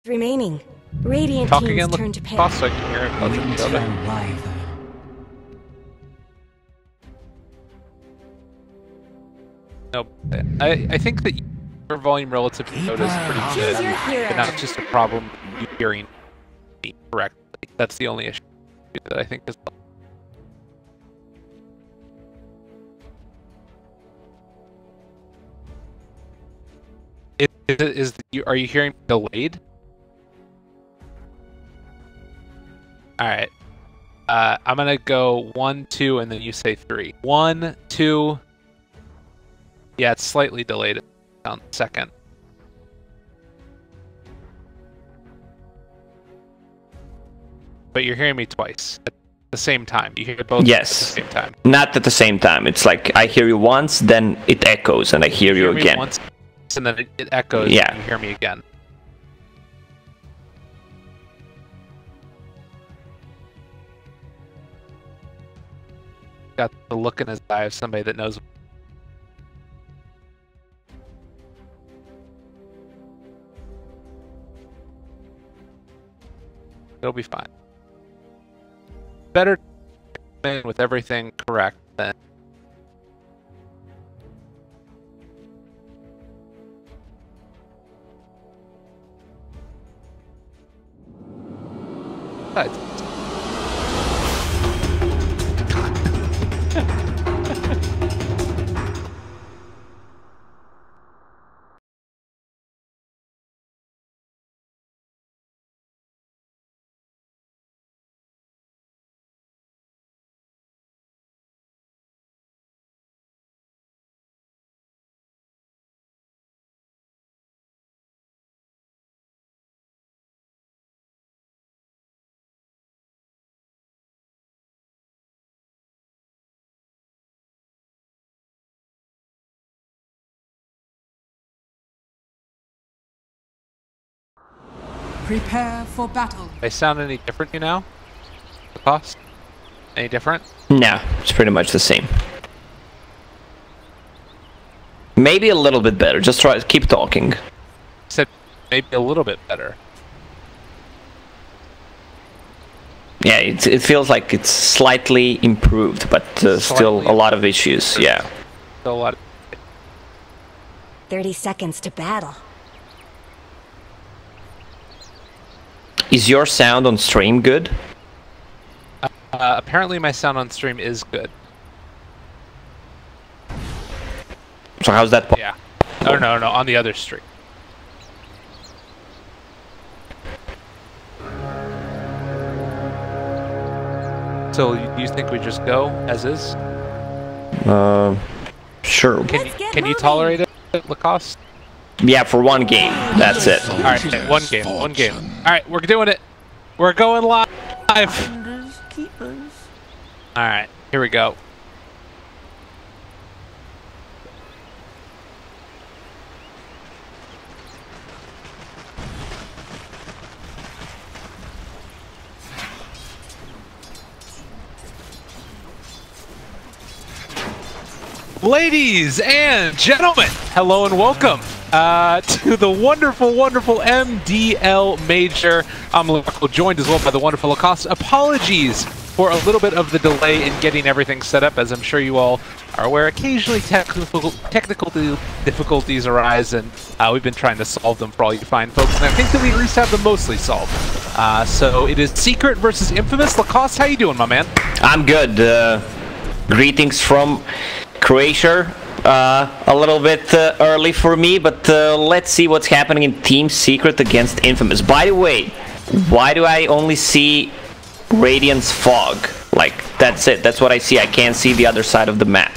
remaining. Radiant Talk teams again, turn to pay. Cost, so I can hear it. Legend Dota. No, I think that your volume relative to Dota is pretty Choose good, your hero. but not just a problem you hearing me correctly. That's the only issue that I think is. Are you hearing delayed? All right. I'm gonna go 1, 2, and then you say 3. 1, 2. Yeah, it's slightly delayed on second. But you're hearing me twice at the same time. You hear both yes. at the same time. Not at the same time. It's like I hear you once, then it echoes, and I hear you again. Once, and then it echoes, yeah. And you hear me again. Got the look in his eye of somebody that knows. It'll be fine. Better with everything correct than. Prepare for battle. They sound any different to you now? The cost? Any different? No, it's pretty much the same. Maybe a little bit better. Just try. Keep talking. Said maybe a little bit better. Yeah, it feels like it's slightly improved, but still a lot of issues. Yeah. Still a lot. 30 seconds to battle. Is your sound on stream good? Apparently my sound on stream is good. So how's that? Yeah. Oh, no, on the other stream. So you think we just go as is? Sure. Can you tolerate it, Lacoste? Yeah, for one game. That's it. All right, one game. All right, we're doing it. We're going live. All right, here we go. Ladies and gentlemen, hello and welcome to the wonderful, wonderful MDL Major. I'm Loco, joined as well by the wonderful Lacoste. Apologies for a little bit of the delay in getting everything set up, as I'm sure you all are aware. Occasionally technical difficulties arise, and we've been trying to solve them for all you fine folks, and I think that we at least have them mostly solved. So it is Secret versus Infamous. Lacoste, how you doing, my man? I'm good. Greetings from Croatia. A little bit early for me, but let's see what's happening in Team Secret against Infamous. By the way, why do I only see Radiant's fog? Like, that's it. That's what I see. I can't see the other side of the map.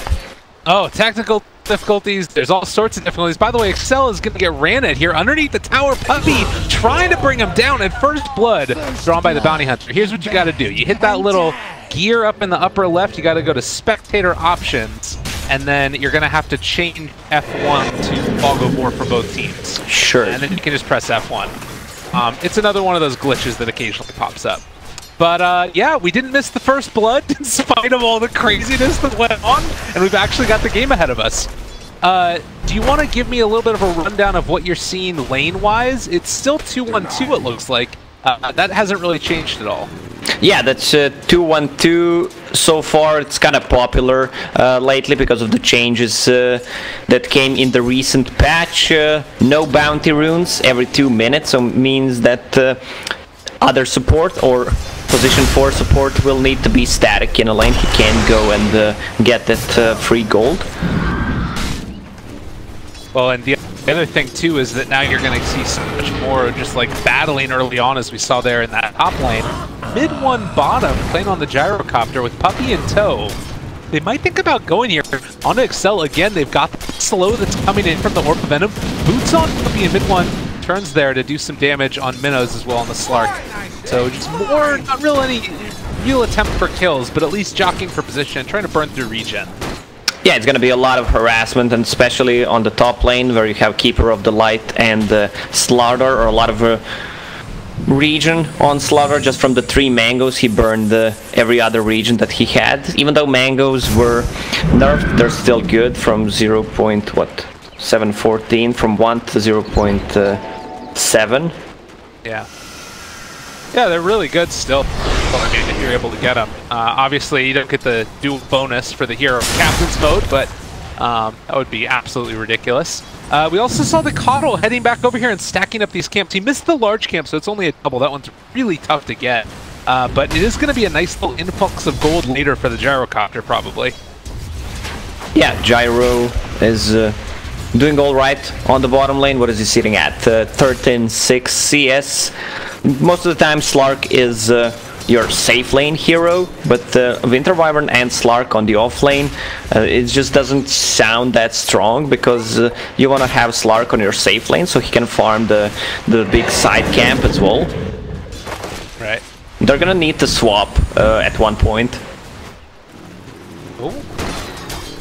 Oh, technical difficulties. There's all sorts of difficulties. By the way, Excel is going to get ran at here underneath the tower. Puppy trying to bring him down, and first blood drawn by the bounty hunter. Here's what you got to do. You hit that little gear up in the upper left. You got to go to spectator options, and then you're going to have to change F1 to fog of war for both teams. Sure. And then you can just press F1. It's another one of those glitches that occasionally pops up. But yeah, we didn't miss the first blood in spite of all the craziness that went on, and we've actually got the game ahead of us. do you want to give me a little bit of a rundown of what you're seeing lane-wise? It's still 2-1-2, it looks like. That hasn't really changed at all. Yeah, that's 2-1-2 so far. It's kind of popular lately because of the changes that came in the recent patch. No bounty runes every 2 minutes, so means that other support or position 4 support will need to be static in a lane. He can't go and get that free gold. Well, and the other thing too is that now you're going to see so much more just like battling early on, as we saw there in that top lane. Mid one bottom, playing on the gyrocopter with Puppey in tow. They might think about going here on Excel again. They've got the slow that's coming in from the Orb of Venom. Boots on Puppey in mid one, turns there to do some damage on Minnows as well on the Slark. So just more, not real any real attempt for kills, but at least jockeying for position, trying to burn through regen. Yeah, it's going to be a lot of harassment, and especially on the top lane where you have Keeper of the Light and Slaughter, or a lot of regen on Slaughter. Just from the 3 mangoes, he burned every other region that he had. Even though mangoes were nerfed, they're still good from 0.714 from 1 to 0.7. Yeah. Yeah, they're really good still. I mean, if you're able to get them. Obviously, you don't get the dual bonus for the hero captain's mode, but that would be absolutely ridiculous. We also saw the Coddle heading back over here and stacking up these camps. He missed the large camp, so it's only a double. That one's really tough to get. But it is going to be a nice little influx of gold later for the gyrocopter, probably. Yeah, Gyro is doing all right on the bottom lane. What is he sitting at? 13.6 CS. Most of the time, Slark is your safe lane hero, but Winter Wyvern and Slark on the off lane, it just doesn't sound that strong, because you want to have Slark on your safe lane so he can farm the big side camp as well. Right. They're gonna need to swap at one point. Oh.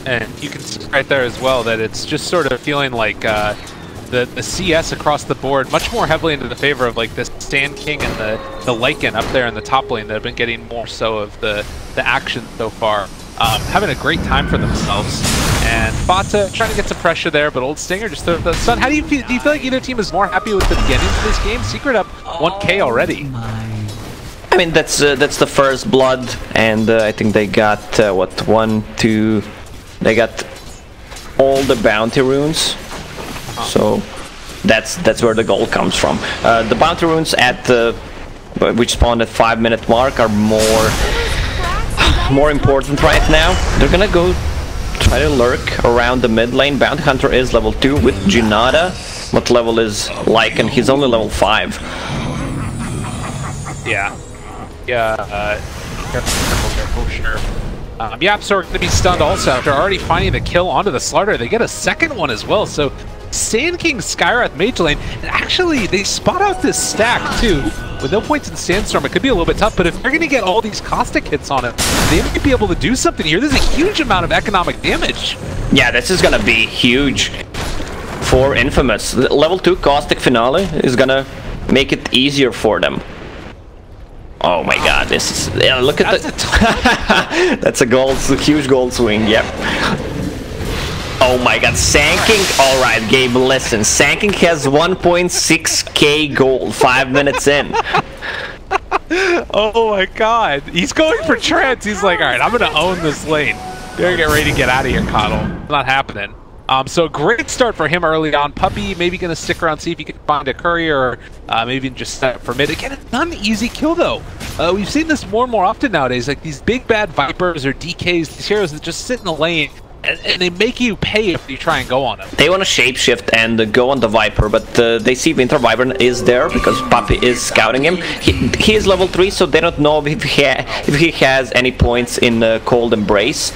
And you can see right there as well that it's just sort of feeling like the CS across the board much more heavily into the favor of like the Sand King and the Lycan up there in the top lane that have been getting more so of the action so far. Having a great time for themselves. And Bata trying to get some pressure there, but Old Stinger just threw the stun. How do you feel? Do you feel like either team is more happy with the beginning of this game? Secret up 1K already. I mean, that's the first blood, and I think they got what, 1, 2. They got all the bounty runes. So that's where the goal comes from. The bounty runes at which spawned at 5-minute mark are more important right now. They're gonna go try to lurk around the mid lane. Bounty Hunter is level 2 with Junada. What level is Lycan? He's only level 5. Yeah. Yeah, careful, sure. Yaps are going to be stunned also after already finding the kill onto the Slaughter. They get a second one as well, so Sand King, Skywrath, Mage Lane, and actually they spot out this stack too. With no points in Sandstorm, it could be a little bit tough, but if they're going to get all these caustic hits on it, they might be able to do something here. There's a huge amount of economic damage. Yeah, this is going to be huge for Infamous. The level 2 caustic finale is going to make it easier for them. Oh my god, this is... Yeah, look at that. That's a huge gold swing, yep. Oh my god, Sand King... Alright, Gabe, listen. Sand King has 1.6k gold 5 minutes in. Oh my god. He's going for trance. He's like, alright, I'm going to own this lane. Better get ready to get out of here, Coddle. Not happening. So great start for him early on. Puppey maybe going to stick around, see if he can find a courier, or maybe just set up for mid. Again, it's not an easy kill though. We've seen this more and more often nowadays, like these big bad Vipers or DKs, these heroes that just sit in the lane, and they make you pay if you try and go on them. They want to shapeshift and go on the Viper, but they see Winter Wyvern is there because Puppey is scouting him. He is level 3, so they don't know if he has any points in Cold Embrace.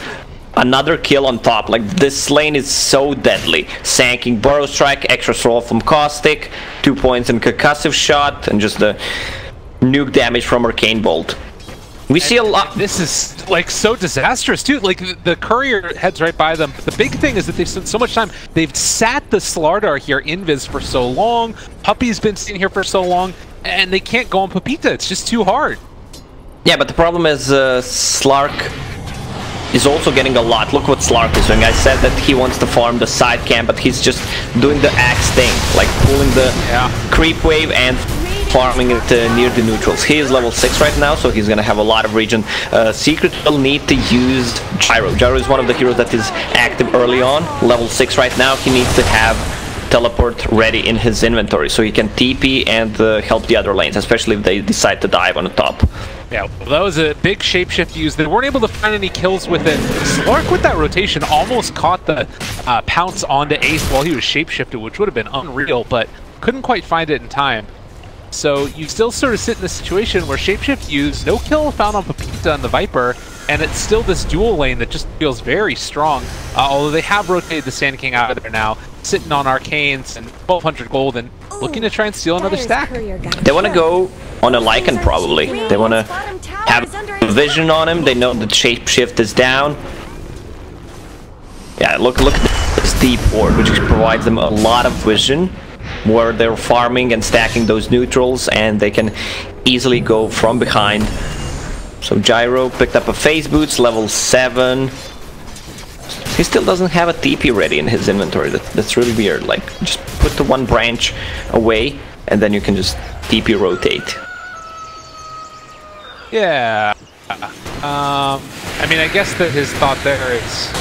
Another kill on top. Like, this lane is so deadly. Sand King, Burrow Strike, extra throw from Caustic, 2 points in Concussive Shot, and just the nuke damage from Arcane Bolt. We see a lot. This is like so disastrous too. Like the courier heads right by them. But the big thing is that they've spent so much time. They've sat the Slardar here invis for so long. Puppey's been sitting here for so long, and they can't go on Pepita. It's just too hard. Yeah, but the problem is Slark is also getting a lot. Look what Slark is doing. I said that he wants to farm the side camp, but he's just doing the axe thing, like pulling the creep wave and farming it near the neutrals. He is level 6 right now, so he's gonna have a lot of regen. Secret will need to use Gyro. Gyro is one of the heroes that is active early on. Level 6 right now. He needs to have teleport ready in his inventory so he can TP and help the other lanes, especially if they decide to dive on the top. Yeah, well, that was a big shapeshift use. They weren't able to find any kills with it. Slark with that rotation almost caught the pounce onto Ace while he was shapeshifted, which would have been unreal, but couldn't quite find it in time. So you still sort of sit in a situation where shapeshift use, no kill found on Pepita and the Viper, and it's still this dual lane that just feels very strong. Although they have rotated the Sand King out of there now, sitting on Arcanes and 1200 gold and looking to try and steal another stack. They want to go on a Lycan probably. They want to have a vision on him. They know that shapeshift is down. Yeah, look at this deep ward, which provides them a lot of vision, where they're farming and stacking those neutrals, and they can easily go from behind. So Gyro picked up a phase boots, level 7. He still doesn't have a TP ready in his inventory. That's really weird. Like, just put the one branch away, and then you can just TP rotate. Yeah. I mean, I guess that his thought there is,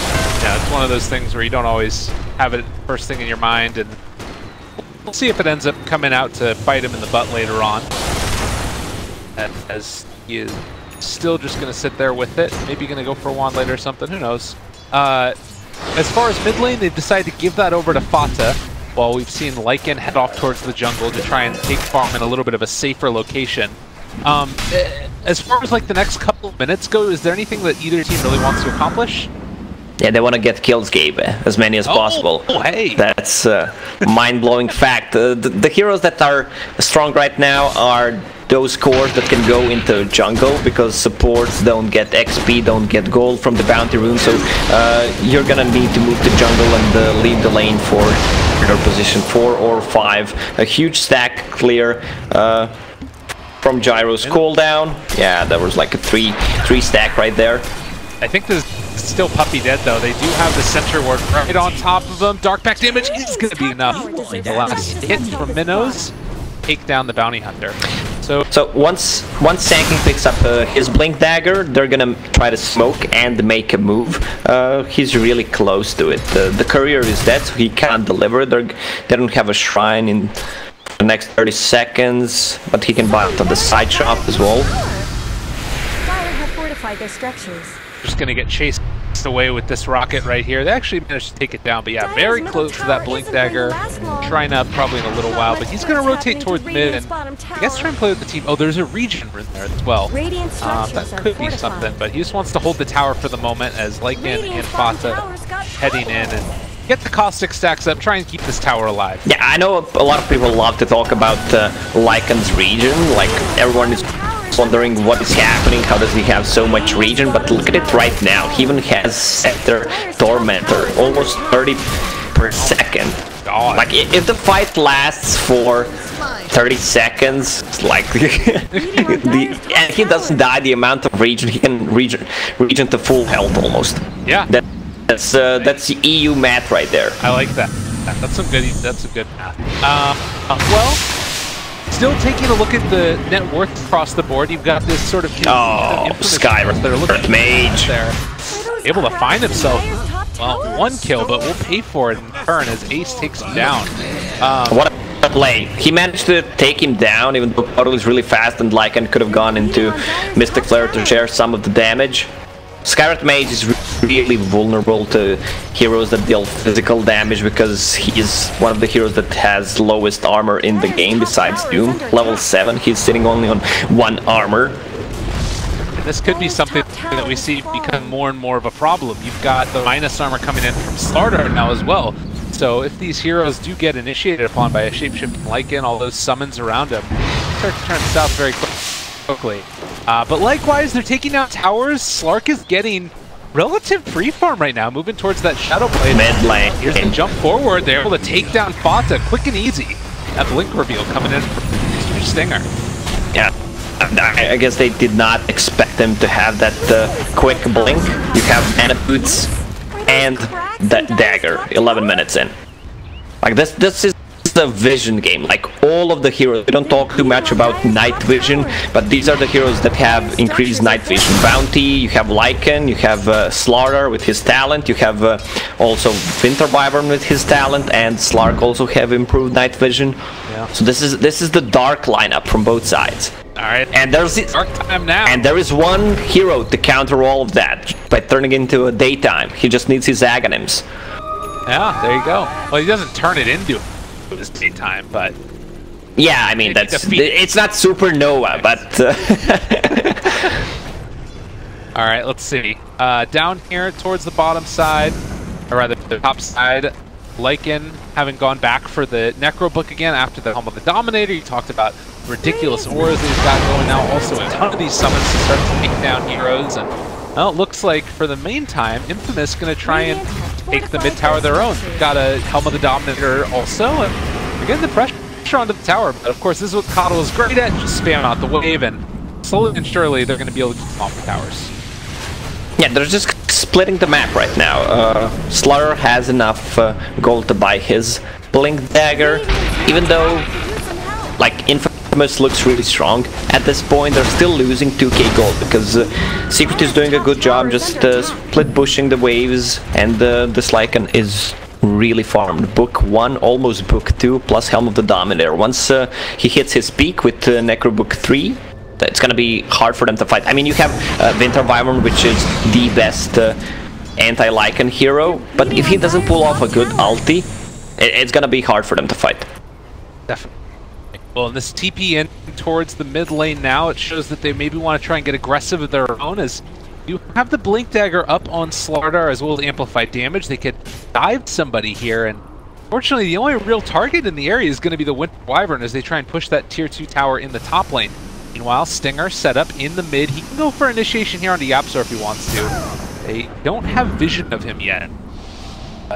yeah, it's one of those things where you don't always have it first thing in your mind, and we'll see if it ends up coming out to bite him in the butt later on. As he is still just going to sit there with it. Maybe going to go for a wand later or something. Who knows? As far as mid lane, they've decided to give that over to Fata, while we've seen Lycan head off towards the jungle to try and take farm in a little bit of a safer location. As far as like the next couple of minutes go, is there anything that either team really wants to accomplish? Yeah, they want to get kills, Gabe, as many as possible. Oh, hey. That's a mind-blowing fact. The heroes that are strong right now are those cores that can go into jungle, because supports don't get XP, don't get gold from the bounty rune, so you're gonna need to move to jungle and leave the lane for your position 4 or 5. A huge stack clear from Gyro's cooldown. Yeah, there was like a 3 stack right there. I think there's still Puppy dead though. They do have the center ward right on top of them. Dark Pact damage is going to be enough. The last hit from Minnows take down the bounty hunter. So once Sand King picks up his blink dagger, they're gonna try to smoke and make a move. He's really close to it. The courier is dead, so he can't deliver. They don't have a shrine in the next 30 seconds, but he can buy it on the side shop as well. Fire have fortified their structures. just going to get chased away with this rocket right here. They actually managed to take it down, but yeah, very close to that blink dagger. Trying up probably in a little while, but he's going to rotate towards mid and I guess try and play with the team. Oh, there's a regen in there as well. That could be something, but he just wants to hold the tower for the moment as Lycan and Fata heading in and get the caustic stacks up, try and keep this tower alive. Yeah, I know a lot of people love to talk about Lycan's regen, like everyone is wondering what is happening, how does he have so much regen, but look at it right now. He even has Scepter Tormentor, almost 30 per second. God. Like, if the fight lasts for 30 seconds, like, and he doesn't die, the amount of regen, he can regen to full health almost. Yeah. That's the EU math right there. I like that. That's a good math. Well, still taking a look at the net worth across the board, you've got this sort of Skyward Mage there, able to find himself, well, one kill, but we'll pay for it in turn as Ace takes him down. What a play. He managed to take him down, even though Puddle is really fast and Lycan could have gone into Mystic Flare to share some of the damage. Skyward Mage is really vulnerable to heroes that deal physical damage because he is one of the heroes that has lowest armor in the game besides Doom. Level 7, he's sitting only on 1 armor. And this could be something that we see become more and more of a problem. You've got the minus armor coming in from Slardar now as well. So if these heroes do get initiated upon by a shapeshifting Lycan, all those summons around him, start to turn south very quickly. But likewise, they're taking out towers. Slark is getting relative free farm right now, moving towards that Shadow Blade. Mid lane. Here's the jump forward. They're able to take down Fata quick and easy. That blink reveal coming in from Stinger. Yeah, I guess they did not expect him to have that quick blink. You have mana boots and that dagger 11 minutes in. Like this is the vision game. Like all of the heroes, we don't talk too much about night vision, but these are the heroes that have increased night vision. Bounty, you have Lycan, you have Slaughter with his talent, you have also Winter Wyvern with his talent, and Slark also have improved night vision. Yeah. So this is the dark lineup from both sides. All right, and there's dark time now. And there is one hero to counter all of that by turning into a daytime. He just needs his Aghanims. Yeah, there you go. Well, he doesn't turn it into this daytime, but yeah, I mean it's not supernova, but all right, let's see. Down here towards the bottom side, or rather the top side, Lycan having gone back for the Necro Book again after the Helm of the Dominator. You talked about ridiculous auras that he's got going now. Also a ton of these summons to start to take down heroes, and well, it looks like for the meantime, Infamous going to try and take the mid tower their own. Got a Helm of the Dominator also, and they're getting the pressure onto the tower. But of course, this is what Coddle is great at, just spam out the wave, and slowly and surely they're going to be able to keep off the towers. Yeah, they're just splitting the map right now. Slaughter has enough gold to buy his Blink Dagger, even though, like, Infamous looks really strong. At this point, they're still losing 2k gold, because Secret is doing a good job just split bushing the waves, and this Lycan is really farmed. Book 1, almost Book 2, plus Helm of the Dominator. Once he hits his peak with Necro Book 3, it's gonna be hard for them to fight. I mean, you have Winter Wyvern, which is the best anti-Lycan hero, but if he doesn't pull off a good ulti, it's gonna be hard for them to fight. Definitely. Well, in this TP in towards the mid lane now, it shows that they maybe want to try and get aggressive of their own, as you have the Blink Dagger up on Slaughter as well as amplified damage. They could dive somebody here, and fortunately the only real target in the area is going to be the Winter Wyvern as they try and push that tier 2 tower in the top lane. Meanwhile, Stinger set up in the mid. He can go for initiation here onto Yapzor if he wants to. They don't have vision of him yet.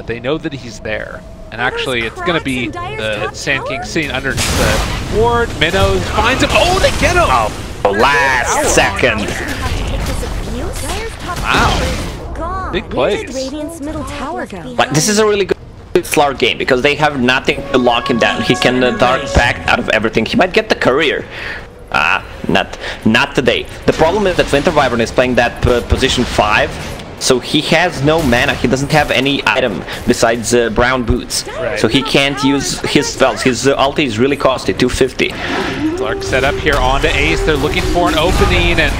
They know that he's there. And actually, it's going to be the Sand King sitting underneath the ward. Minnows finds him. Oh, they get him! Oh, last second. Wow. Big plays. But this is a really good Slark game, because they have nothing to lock him down. He can dark back out of everything. He might get the career. Not today. The problem is that Winter Wyvern is playing that position 5. So he has no mana, he doesn't have any item besides brown boots. Right. So he can't use his spells. His ulti is really costly, 250. Clark set up here onto Ace. They're looking for an opening, and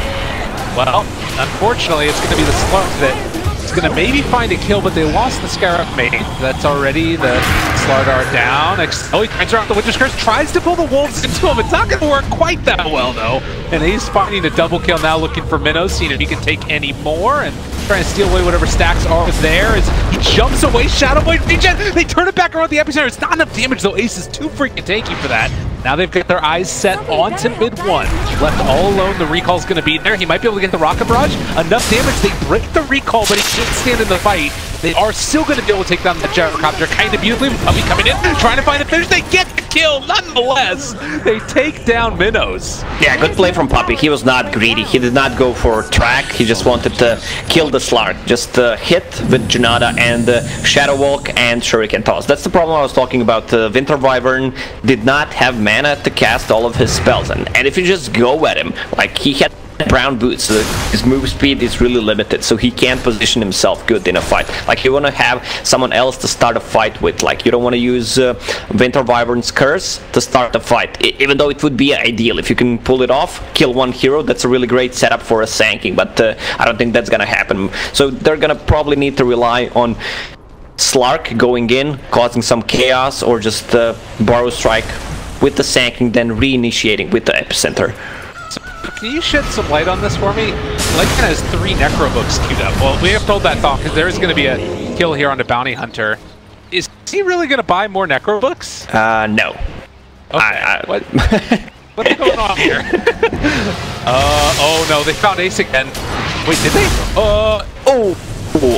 well, unfortunately it's going to be the Slark that is going to maybe find a kill, but they lost the Scarab mate. That's already the Slardar down. Oh, he turns around the Witcher's Curse, tries to pull the Wolves into him. It's not going to work quite that well, though. And he's finding a double kill now, looking for Minnows, seeing if he can take any more, and trying to steal away whatever stacks are there as he jumps away. Shadow Blade regen! They turn it back around the epicenter. It's not enough damage, though. Ace is too freaking tanky for that. Now they've got their eyes set onto mid 1. Left all alone, the recall's going to be there. He might be able to get the Rocket Barrage. Enough damage, they break the recall, but he can't stand in the fight. They are still going to be able to take down the Gyrocopter kind of beautifully. Puppey coming in, trying to find the finish. They get the kill, nonetheless. They take down Minnows. Yeah, good play from Puppey. He was not greedy. He did not go for track. He just wanted to kill the Slark. Just hit with Janata and Shadow Walk and Shuriken Toss. That's the problem I was talking about. Winter Wyvern did not have mana to cast all of his spells. And if you just go at him, like he had brown boots, his move speed is really limited, so he can't position himself good in a fight. Like, you want to have someone else to start a fight with. Like, you don't want to use Winter Wyvern's Curse to start the fight, even though it would be ideal if you can pull it off, kill one hero. That's a really great setup for a Sand King, but I don't think that's gonna happen. So they're gonna probably need to rely on Slark going in, causing some chaos, or just Borrow Strike with the Sand King, then reinitiating with the Epicenter. Can you shed some light on this for me? Lycan has 3 Necro Books queued up. Well, we have told that thought because there is going to be a kill here on the Bounty Hunter. Is he really going to buy more Necro Books? No. Okay. What's going on here? Oh no, they found Ace again. Wait, did they?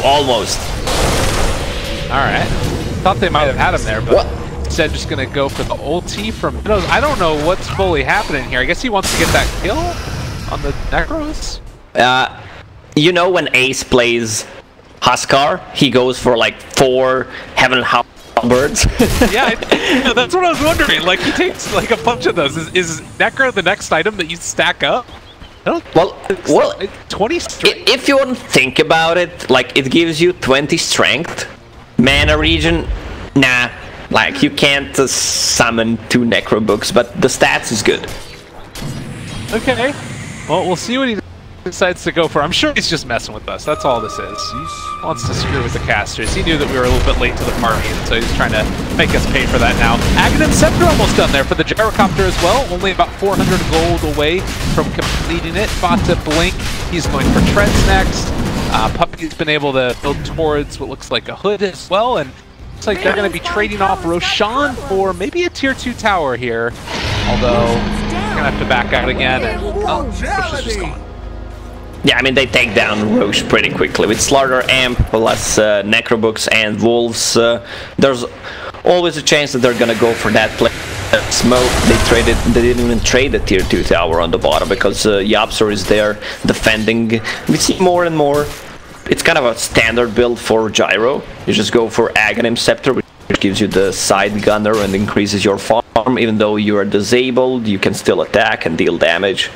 Almost. Alright. Thought they might have had him there, but instead just gonna go for the ulti from Minnows. I don't know what's fully happening here. I guess he wants to get that kill on the Necros? You know when Ace plays Huskar, he goes for like 4 Heaven Halberds. Yeah, that's what I was wondering. Like, he takes like a bunch of those. Is Necro the next item that you stack up? Well, 20 strength. If you want to think about it, like, it gives you 20 strength. Mana regen, nah. Like, you can't summon 2 Necro books, but the stats is good. Okay. Well, we'll see what he decides to go for. I'm sure he's just messing with us. That's all this is. He wants to screw with the casters. He knew that we were a little bit late to the party, and so he's trying to make us pay for that now. Aghanim Scepter almost done there for the gyrocopter as well. Only about 400 gold away from completing it. About to blink. He's going for treads next. Puppy's been able to build towards what looks like a hood as well, and looks like they're going to be trading off Roshan for maybe a tier 2 tower here. Although, we're going to have to back out again, and Rosh is just gone. Yeah, I mean, they take down Roche pretty quickly. With Slaughter, Amp, plus Necrobooks and Wolves, there's always a chance that they're gonna go for that play. Smoke, they didn't even trade the tier 2 tower on the bottom because Yapsor is there defending. We see more and more. It's kind of a standard build for Gyro. You just go for Aghanim Scepter, which gives you the side gunner and increases your farm. Even though you are disabled, you can still attack and deal damage.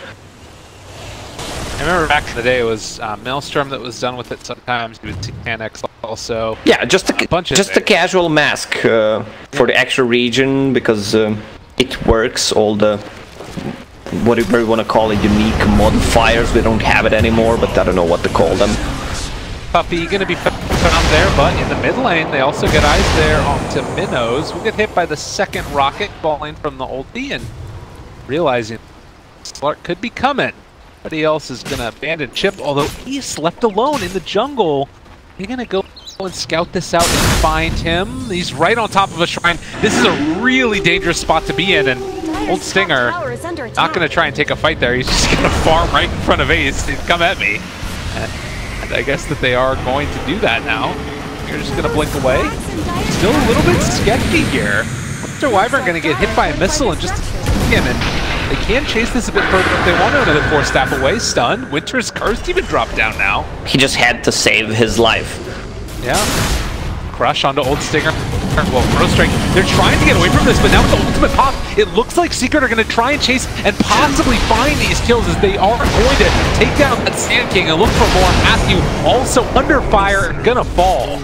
I remember back in the day it was Maelstrom that was done with it sometimes. You would see Canex also. Yeah, just a casual mask for the extra region because it works. All the whatever you want to call it, unique modifiers. We don't have it anymore, but I don't know what to call them. Puppy gonna be found there, but in the mid lane they also get eyes there onto Minnows. We'll get hit by the second rocket falling from the ulti and realizing Slark could be coming. Somebody else is going to abandon Chip, although he's left alone in the jungle. They're going to go and scout this out and find him. He's right on top of a shrine. This is a really dangerous spot to be in, and Old Stinger not going to try and take a fight there. He's just going to farm right in front of Ace. Come at me. And I guess that they are going to do that now. You're just going to blink away. Still a little bit sketchy here. Mr. Wyvern going to get hit by a missile and just him, and they can chase this a bit further if they want to. Another 4 staff away, stunned. Winter's Cursed even dropped down now. He just had to save his life. Yeah. Crush onto Old Stinger. Well, Growth Strike, they're trying to get away from this, but now with the ultimate pop, it looks like Secret are going to try and chase and possibly find these kills as they are going to take down that Sand King and look for more. Matthew also under fire and gonna fall.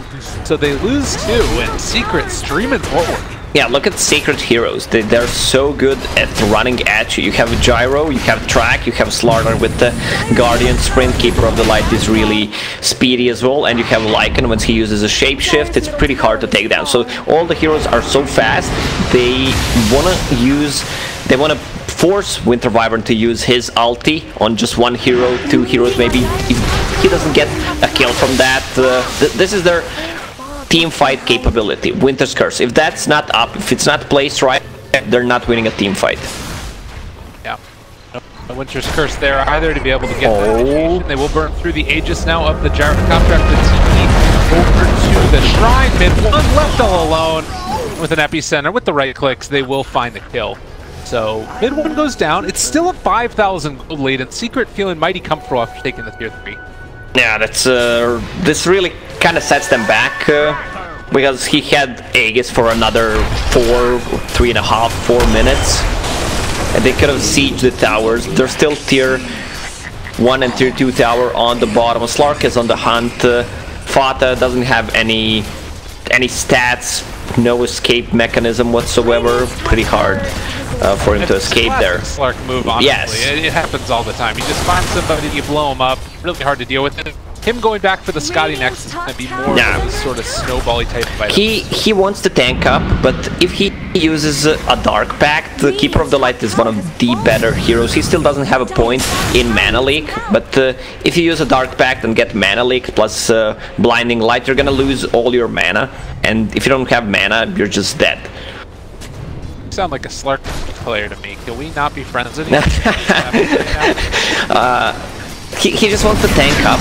So they lose 2, and Secret streaming forward. Yeah, look at Sacred Heroes. They're so good at running at you. You have Gyro, you have Track, you have Slaughter with the Guardian. Sprint Keeper of the Light is really speedy as well. And you have Lycan. Once he uses a Shapeshift, it's pretty hard to take down. So all the heroes are so fast, they want to force Winter Wyvern to use his ulti on just 1 hero, 2 heroes maybe. If he doesn't get a kill from that, this is their team fight capability. Winter's Curse. If that's not up, if it's not placed right, they're not winning a team fight. Yeah. No Winter's Curse there either to be able to get that. They will burn through the Aegis now of the gyrocopter after the TP over to the shrine. Mid 1 left all alone with an epicenter. With the right clicks, they will find the kill. So mid 1 goes down. It's still a 5,000 gold lead, and Secret feeling mighty comfortable after taking the tier 3. Yeah, that's this really kind of sets them back because he had Aegis for another 3.5, 4 minutes, and they could have sieged the towers. They're still tier 1 and tier 2 tower on the bottom. Slark is on the hunt. Fata doesn't have any stats, no escape mechanism whatsoever. Pretty hard for him to escape there. Slark move, honestly. Yes. It happens all the time. You just find somebody, you blow him up. Really hard to deal with it. Him going back for the Scotty next is going to be more of a sort of snowbally type of item. He wants to tank up, but if he uses a Dark Pact, the Keeper of the Light is one of the better heroes. He still doesn't have a point in Mana Leak, but if you use a Dark Pact and get Mana Leak plus Blinding Light, you're going to lose all your mana, and if you don't have mana, you're just dead. You sound like a Slark player to me. Can we not be friends anymore? He just wants to tank up.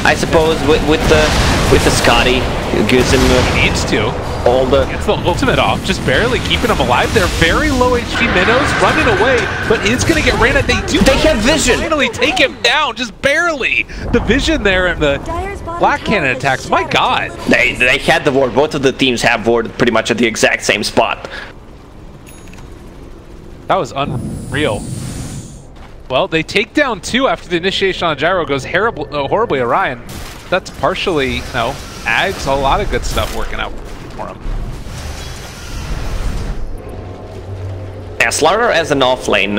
I suppose with the with the Scotty. Gives him Needs to. all the... Gets the ultimate off, just barely keeping him alive. They're very low HP minnows, running away, but is going to get ran at. They have vision! Finally take him down, just barely. The vision there and the black cannon attacks, my god. They had the ward. Both of the teams have ward pretty much at the exact same spot. That was unreal. Well, they take down 2 after the initiation on gyro goes horribly Orion. That's partially, Ags, a lot of good stuff working out for him. Yeah, Slaughter as an off lane,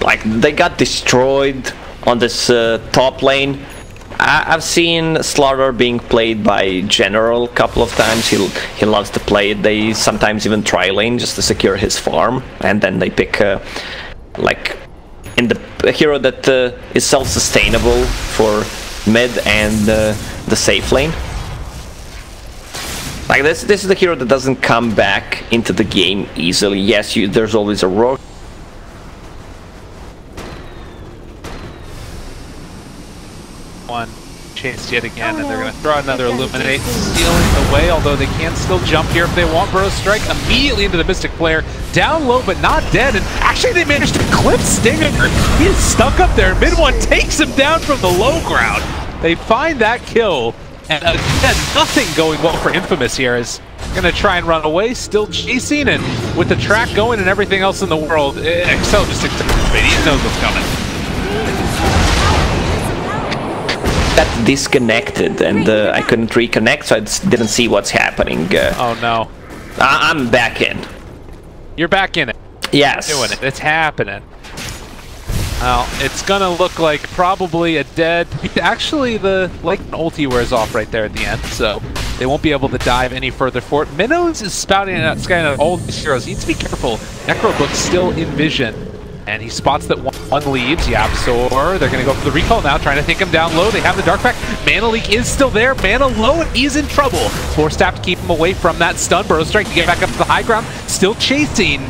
like they got destroyed on this top lane. I've seen Slaughter being played by General a couple of times. He loves to play it. They sometimes even try lane just to secure his farm, and then they pick like a hero that is self-sustainable for mid and the safe lane. Like this is the hero that doesn't come back into the game easily. Yes, there's always a rogue. One chased yet again, and they're going to throw another Illuminate, stealing away, although they can still jump here if they want. Burrow Strike immediately into the Mystic Flare, down low but not dead, and actually they managed to clip Stinger. He is stuck up there. Mid one takes him down from the low ground. They find that kill, and again, nothing going well for Infamous here. Is going to try and run away, still chasing, and with the track going and everything else in the world, Excel just he knows what's coming. That disconnected, and I couldn't reconnect, so I didn't see what's happening. Oh no. I'm back in. You're back in it. Yes. Doing it. It's happening. Well, it's gonna look like probably a dead... Actually, the ulti wears off right there at the end, so they won't be able to dive any further for it. Minnows is scouting out all these heroes. He needs to be careful. Necrobook's still in vision, and he spots that one leaves. Yapsor, they're gonna go for the recall now, trying to take him down low. They have the Dark Pack. Mana Leak is still there. Mana low, and he's in trouble. Force Staff to keep him away from that stun. Burrow Strike to get back up to the high ground. Still chasing.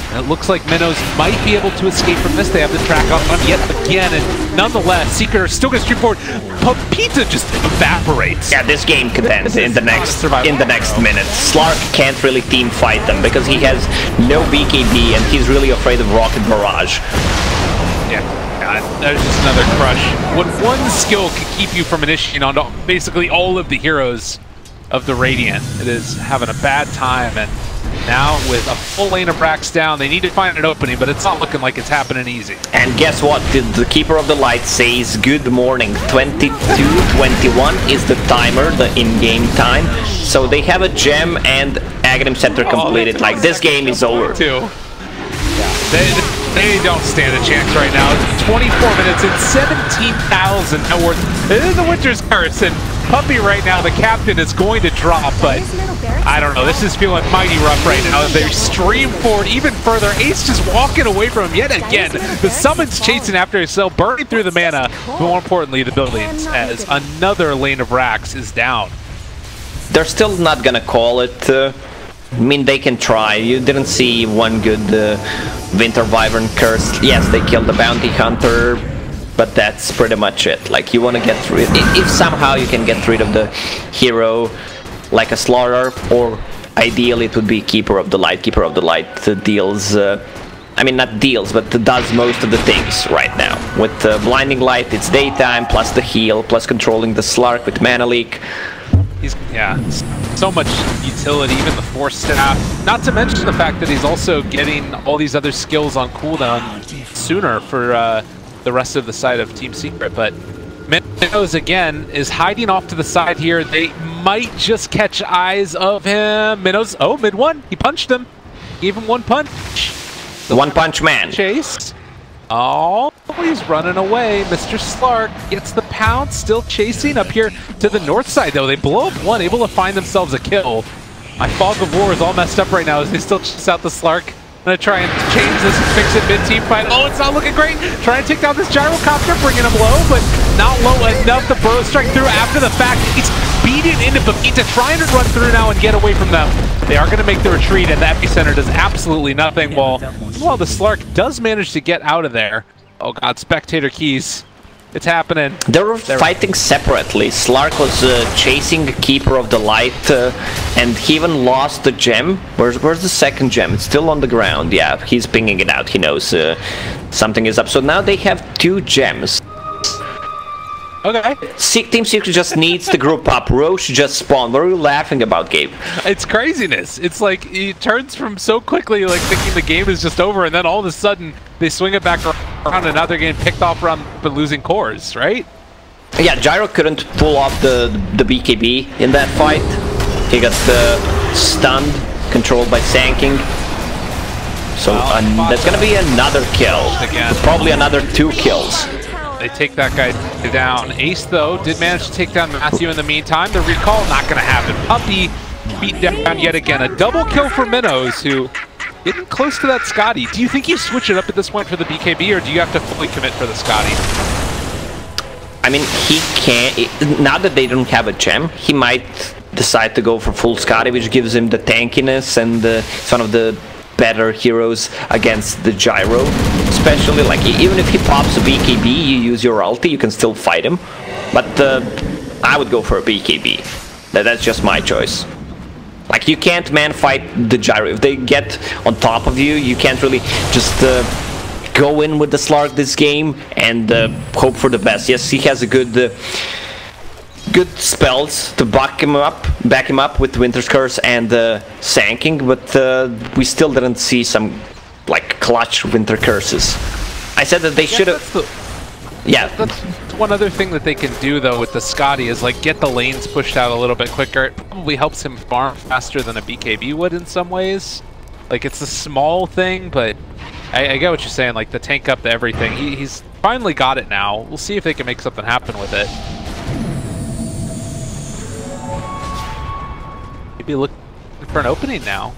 And it looks like Minnows might be able to escape from this. They have the track on him yet again, and nonetheless, Secret are still going to stream forward. Papita just evaporates. Yeah, this game could end in the next minute. Slark can't really team fight them because he has no BKB and he's really afraid of Rocket Barrage. Yeah, God, there's just another crush. When one skill can keep you from initiating on basically all of the heroes of the Radiant, it is having a bad time. And now, with a full lane of Brax down, they need to find an opening, but it's not looking like it's happening easy. And guess what? The Keeper of the Light says good morning. 22:21 is the timer, the in-game time. So they have a gem and Aghanim Scepter completed. Like, this game is over. Yeah, they don't stand a chance right now. It's 24 minutes and 17,000 net worth. It is the Winter's Curse, and Puppy right now, the captain, is going to drop, but I don't know. This is feeling mighty rough right now. They stream forward even further. Ace just walking away from him yet again. The summon's chasing after himself, burning through the mana, but more importantly, the buildings, as another lane of Rax is down. They're still not gonna call it. I mean, they can try. You didn't see one good Winter Wyvern Curse. Yes, they killed the Bounty Hunter, but that's pretty much it. Like, you want to get rid... If somehow you can get rid of the hero, like a Slaughter, or ideally it would be Keeper of the Light. Keeper of the Light deals... I mean, not deals, but does most of the things right now. With Blinding Light, it's daytime, plus the heal, plus controlling the Slark with Mana Leak. Yeah, so much utility, even the Force Staff. Not to mention the fact that he's also getting all these other skills on cooldown sooner for the rest of the side of Team Secret. But Minnows, again, is hiding off to the side here. They might just catch eyes of him. Minnows, oh, mid one. He punched him. Gave him one punch. The One Punch Man. Chase. Oh, he's running away. Mr. Slark gets the pounce, still chasing up here to the north side, though. They blow up one, able to find themselves a kill. My Fog of War is all messed up right now as they still chase out the Slark. I'm going to try and change this and fix it mid-team fight. Oh, it's not looking great. Trying to take down this Gyrocopter, bringing him low, but not low enough to Burrow Strike through after the fact. He's beating into Papita, trying to run through now and get away from them. They are going to make the retreat, and the Epicenter does absolutely nothing. Well, the Slark does manage to get out of there. Oh god, Spectator Keys It's happening. They were fighting separately. Slark was chasing Keeper of the Light, and he even lost the gem. Where's the second gem? It's still on the ground. Yeah, he's pinging it out. He knows something is up. So now they have 2 gems. Okay. Team Secret just needs to group up. Roche just spawned. What are you laughing about, Gabe? It's craziness. It's like he turns from so quickly, like thinking the game is just over, and then all of a sudden they swing it back around, and now they're getting picked off around but losing cores, right? Yeah, Gyro couldn't pull off the BKB in that fight. He got stunned, controlled by Sanking. So that's gonna be another kill. Again. Probably another 2 kills. They take that guy down. Ace, though, did manage to take down Matthew in the meantime. The recall, not going to happen. Puppy beat down yet again. A double kill for Minnows, who getting close to that Scotty. Do you think you switch it up at this point for the BKB, or do you have to fully commit for the Scotty? I mean, he can't. Now that they don't have a gem, he might decide to go for full Scotty, which gives him the tankiness, and it's one of the better heroes against the Gyro. Especially, like, even if he pops a BKB, you use your ulti, you can still fight him. But I would go for a BKB. That's just my choice. Like, you can't man-fight the Gyro. If they get on top of you, you can't really just go in with the Slark this game and hope for the best. Yes, he has a good spells to back him up with Winter's Curse and Sanking, but we still didn't see some like clutch Winter Curses. I said that they should have. Yeah, that's one other thing that they can do though with the Scotty is like get the lanes pushed out a little bit quicker. It probably helps him farm faster than a BKB would in some ways. Like, it's a small thing, but I get what you're saying. Like, the tank up to everything. He's finally got it now. We'll see if they can make something happen with it. Maybe looking for an opening now.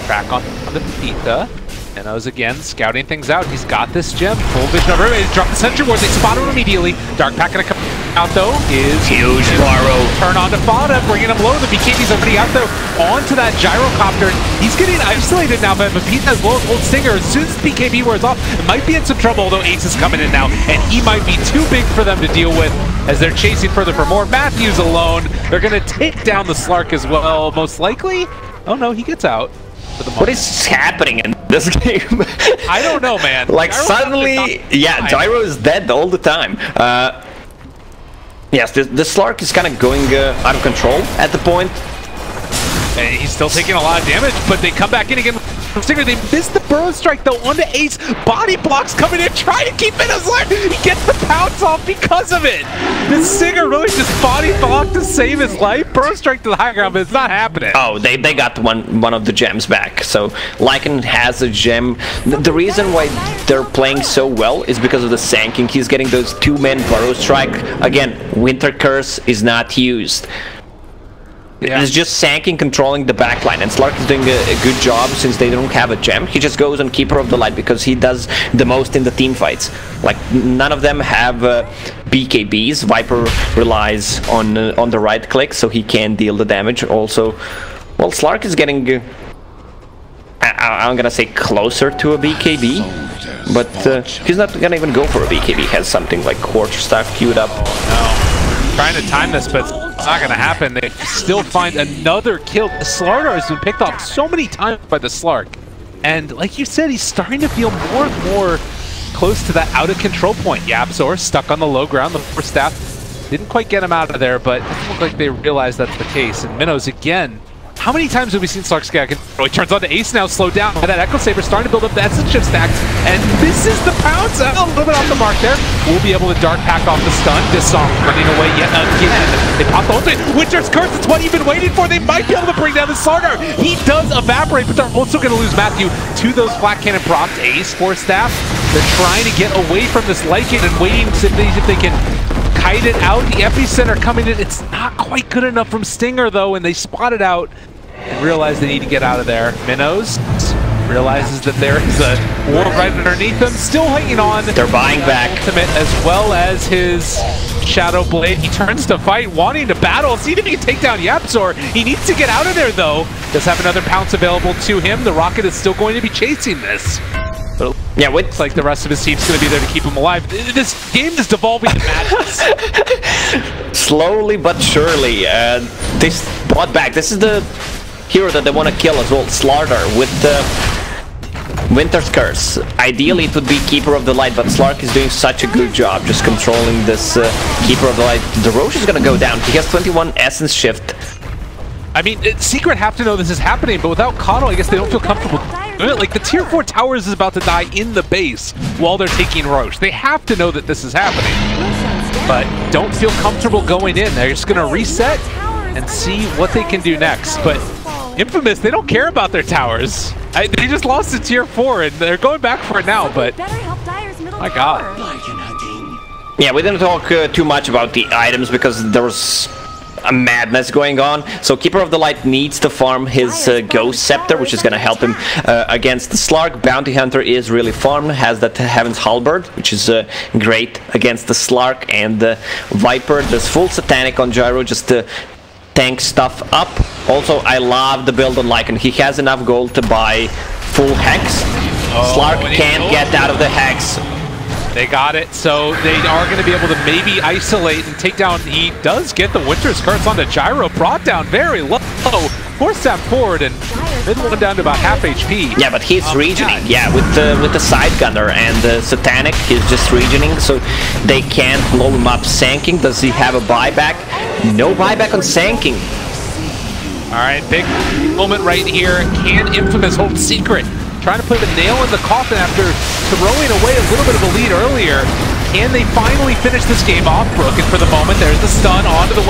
Back on the pizza. Minnows again, scouting things out. He's got this gem. Full vision over him. He's dropped the sentry ward. They spot him immediately. Dark Pack gonna come out though. Is huge Borrow. Turn on to Fada, bringing him low. The BKB's already out though. Onto that gyrocopter. He's getting isolated now, but Pizza as well as Old Stinger. As soon as the BKB wears off, it might be in some trouble, although Ace is coming in now, and he might be too big for them to deal with as they're chasing further for more. Matthew's alone. They're gonna take down the Slark as well, most likely. Oh no, he gets out. What is happening in this game? I don't know, man. Like, Gyro suddenly, yeah, Gyro is dead all the time. Yes, the Slark is kind of going out of control at the point. And he's still taking a lot of damage, but they come back in again. Stinger, they missed the burrow strike though onto Ace. Body blocks coming in, trying to keep Minnows alive. He gets the pounce off because of it. This Stinger really just body blocked to save his life. Burrow strike to the high ground, but it's not happening. Oh, they got one of the gems back. So Lycan has a gem. The reason why they're playing so well is because of the Sanking. He's getting those 2-man burrow strike. Again, Winter Curse is not used. Yeah. It's just Sanking controlling the backline, and Slark is doing a good job since they don't have a gem. He just goes on Keeper of the Light because he does the most in the team fights. Like, none of them have BKBs. Viper relies on the right click, so he can deal the damage. Also, well, Slark is getting, I'm gonna say closer to a BKB, but he's not gonna even go for a BKB. He has something like Quarter Staff queued up. Oh, no. Trying to time this, but it's not going to happen. They still find another kill. The Slardar has been picked off so many times by the Slark. And like you said, he's starting to feel more and more close to that out-of-control point. Yapzor stuck on the low ground. The Force Staff didn't quite get him out of there, but it doesn't look like they realize that's the case. And Minnows, again, how many times have we seen Slark's get control? He turns on to Ace now, slowed down by that Echo Saber, starting to build up that chip stacks. And this is the pounce. A little bit off the mark there. We'll be able to Dark Pack off the stun. Disarm running away yet again. They pop the ultimate. Winter's Curse, it's what you've been waiting for. They might be able to bring down the Slardar. He does evaporate, but they're also going to lose Matthew to those flat cannon props. Ace, Force Staff. They're trying to get away from this Lycan and waiting to see if they can kite it out. The epicenter coming in. It's not quite good enough from Stinger, though, and they spot it out and realize they need to get out of there. Minnows realizes that there is a war right underneath them, still hanging on. They're buying back. Ultimate as well as his Shadow Blade. He turns to fight, wanting to battle. See if he can take down Yapzor. He needs to get out of there, though. Does have another pounce available to him. The Rocket is still going to be chasing this. But it Yeah, with looks like the rest of his team's going to be there to keep him alive. This game is devolving to madness. slowly but surely, this brought back. This is the hero that they want to kill as well, Slardar, with the Winter's Curse. Ideally, it would be Keeper of the Light, but Slark is doing such a good job just controlling this Keeper of the Light. The Roche is going to go down. He has 21 Essence Shift. I mean, Secret have to know this is happening, but without Kano, I guess they don't feel comfortable doing it. Like, the Tier 4 towers is about to die in the base while they're taking Roche. They have to know that this is happening, but don't feel comfortable going in. They're just going to reset and see what they can do next. But Infamous, they don't care about their towers. They just lost to Tier 4, and they're going back for it now, but my god. Yeah, we didn't talk too much about the items because there was a madness going on. So Keeper of the Light needs to farm his Ghost Scepter, which is going to help him against the Slark. Bounty Hunter is really farmed, has that Heaven's Halberd, which is great against the Slark, and Viper does full Satanic on Gyro just to tank stuff up. Also, I love the build on Lycan. He has enough gold to buy full Hex. Slark can't get out of the Hex. They got it, so they are going to be able to maybe isolate and take down. He does get the Winter's Curse onto Gyro, brought down very low. Force that forward, and mid one down to about half HP. Yeah, but he's regening. Yeah, with the Side Gunner and the Satanic, he's just regening, so they can't blow him up. Sanking, does he have a buyback? No buyback on Sanking. All right, big moment right here. Can Infamous hold Secret? Trying to put the nail in the coffin after throwing away a little bit of a lead earlier. Can they finally finish this game off? Broken for the moment. There's the stun onto the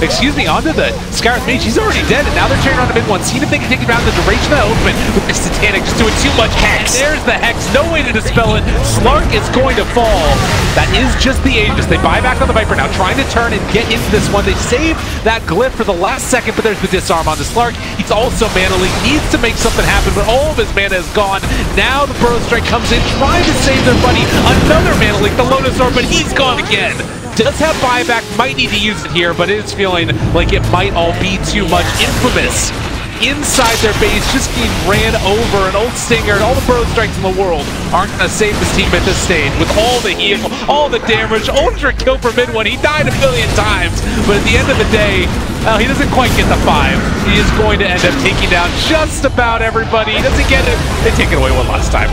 onto the Scarlet Mage. He's already dead, and now they're turning around to mid one. See if they can take it down the duration of that ultimate with the Satanic just doing too much Hex. And there's the Hex. No way to dispel it. Slark is going to fall. That is just the Aegis. They buy back on the Viper now, trying to turn and get into this one. They save that glyph for the last second, but there's the disarm on the Slark. He's also mana leak, needs to make something happen, but all of his mana is gone. Now the Burrow Strike comes in, trying to save their buddy. Another mana leak, the Lotus Orb, but he's gone again. Does have buyback, might need to use it here, but it is feeling like it might all be too much. Infamous inside their base, just getting ran over. An Old Stinger and all the Burrow Strikes in the world aren't going to save this team at this stage. With all the heal, all the damage, ultra kill for mid one. He died a million times, but at the end of the day, well, he doesn't quite get the 5. He is going to end up taking down just about everybody. He doesn't get it. They take it away one last time.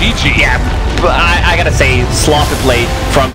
GG. Yeah, but I gotta say, sloppy play from